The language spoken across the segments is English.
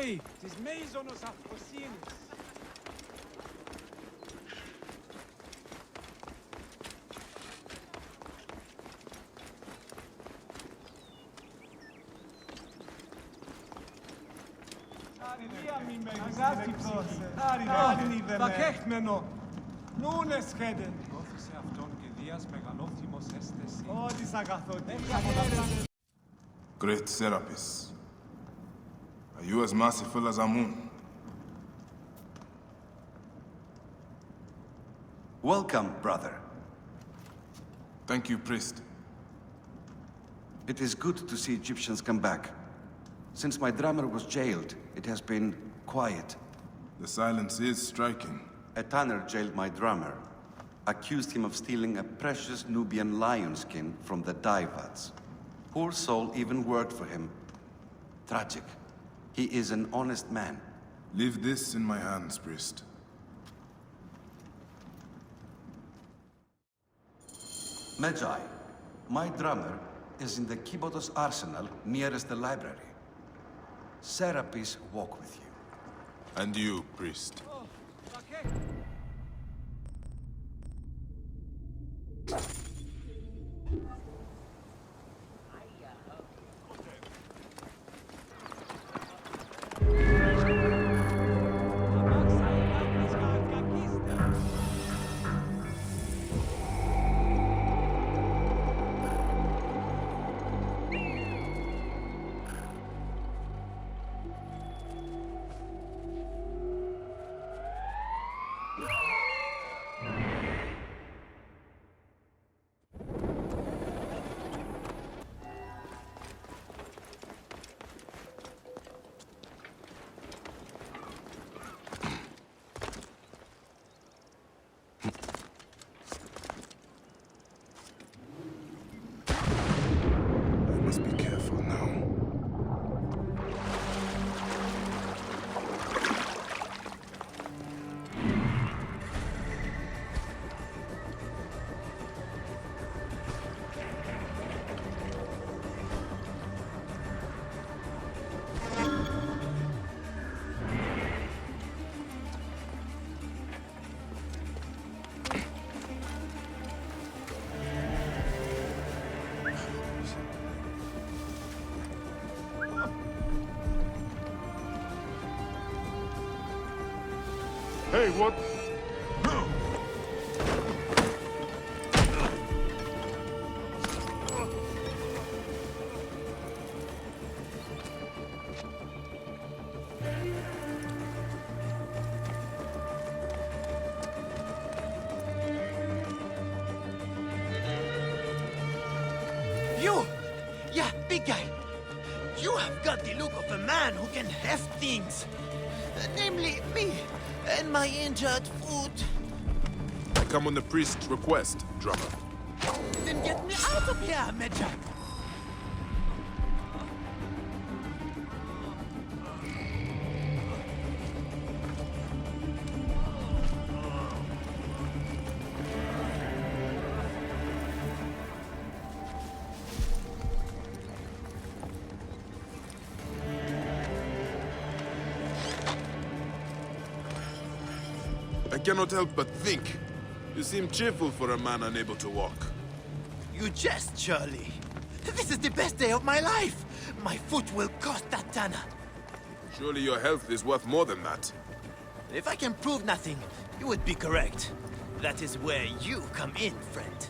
Oi, tis meisonos afrosinis. Bakech meno. Nun eschede. Office afton gedias megalophimos estes. Oh, disagathoti. Great Serapis. Are you as merciful as Amun? Welcome, brother. Thank you, priest. It is good to see Egyptians come back. Since my drummer was jailed, it has been quiet. The silence is striking. A tanner jailed my drummer, accused him of stealing a precious Nubian lion skin from the Daivads. Poor soul even worked for him. Tragic. He is an honest man. Leave this in my hands, priest. Medjai, my drummer is in the Kibotos arsenal nearest the library. Serapis walk with you. And you, priest. Oh, Bakech. I must be careful now. Hey, what? You! Yeah, big guy! You have got the look of a man who can heft things. Namely, me and my injured foot. I come on the priest's request, drummer. Then get me out of here, Medja! I cannot help but think. You seem cheerful for a man unable to walk. You jest, Shirley. This is the best day of my life! My foot will cost that tanner. Surely your health is worth more than that. If I can prove nothing, you would be correct. That is where you come in, friend.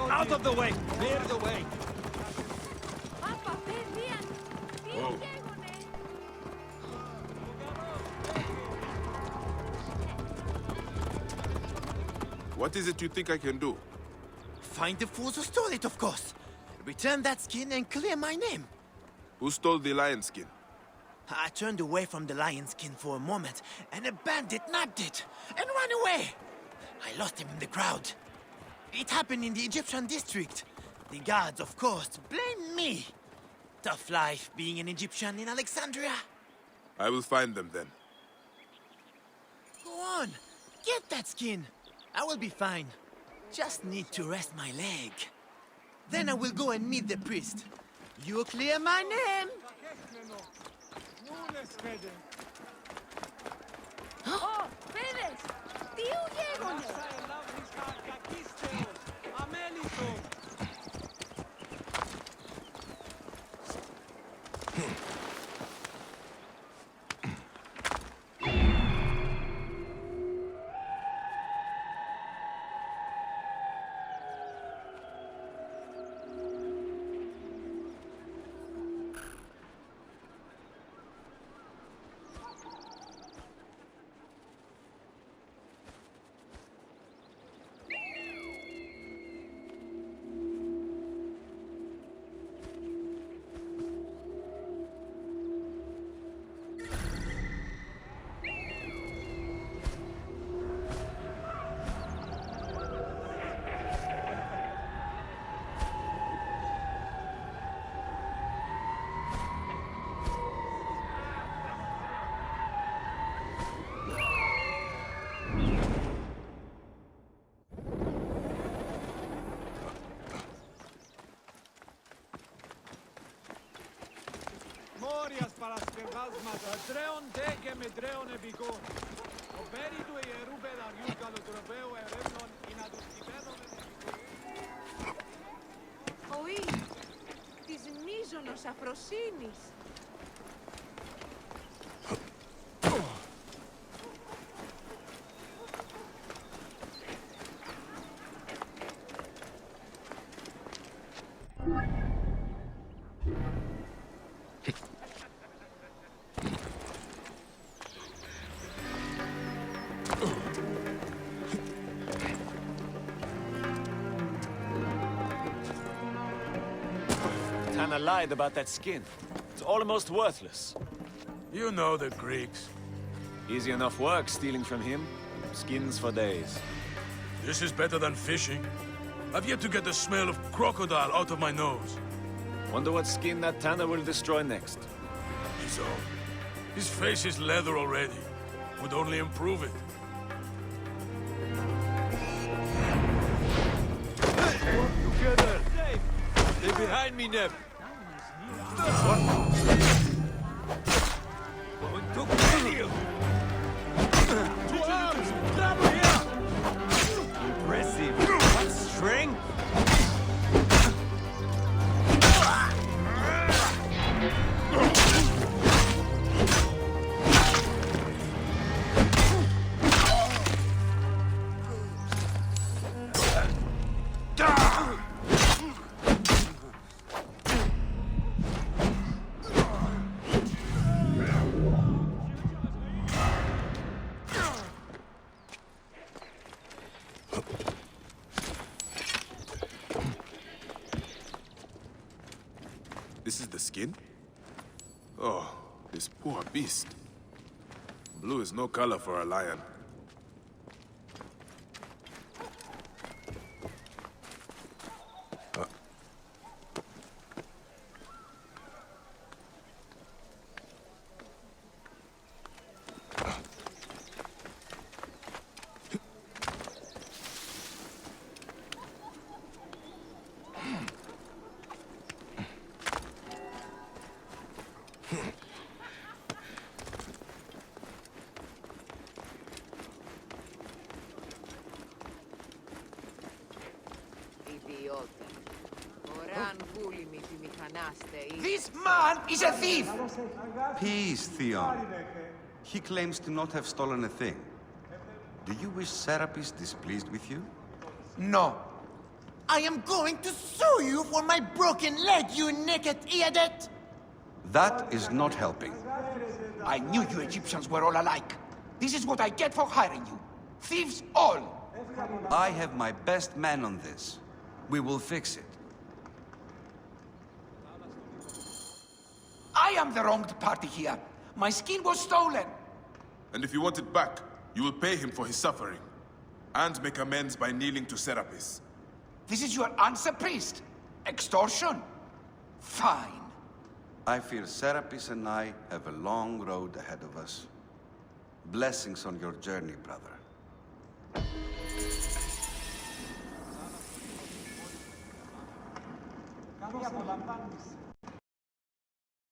Out of the way! Clear the way! Oh. What is it you think I can do? Find the fools who stole it, of course. Return that skin and clear my name. Who stole the lion skin? I turned away from the lion skin for a moment, and a bandit nabbed it and ran away. I lost him in the crowd. It happened in the Egyptian district. The guards, of course, blame me. Tough life being an Egyptian in Alexandria. I will find them then. Go on, get that skin. I will be fine. Just need to rest my leg. Then I will go and meet the priest. You clear my name. Ω, παιδες! Τι γέγονε! Μόριας παρασκευάσματα, τρέον δε και με τρέον επικών. Ο πέρι του ιερού πεδαριού καλοτροπαίου ερεύνων είναι να τους κυβέρνομεν επικών. Ο ήλ της μείζωνος αφροσύνης. Tana lied about that skin. It's almost worthless. You know the Greeks. Easy enough work stealing from him. Skins for days. This is better than fishing. I've yet to get the smell of crocodile out of my nose. Wonder what skin that Tana will destroy next. His own. His face is leather already. Would only improve it. Together! Stay behind me, Neb! Going to kill you! To arms! Grab here! Impressive! What strength! This is the skin? Oh, this poor beast. Blue is no color for a lion. This man is a thief! Peace, Theon. He claims to not have stolen a thing. Do you wish Serapis displeased with you? No. I am going to sue you for my broken leg, you naked idiot! That is not helping. I knew you Egyptians were all alike. This is what I get for hiring you. Thieves all! I have my best man on this. We will fix it. I am the wronged party here. My skin was stolen. And if you want it back, you will pay him for his suffering. And make amends by kneeling to Serapis. This is your answer, priest? Extortion? Fine. I fear Serapis and I have a long road ahead of us. Blessings on your journey, brother. Καμία απολαμβάνεις.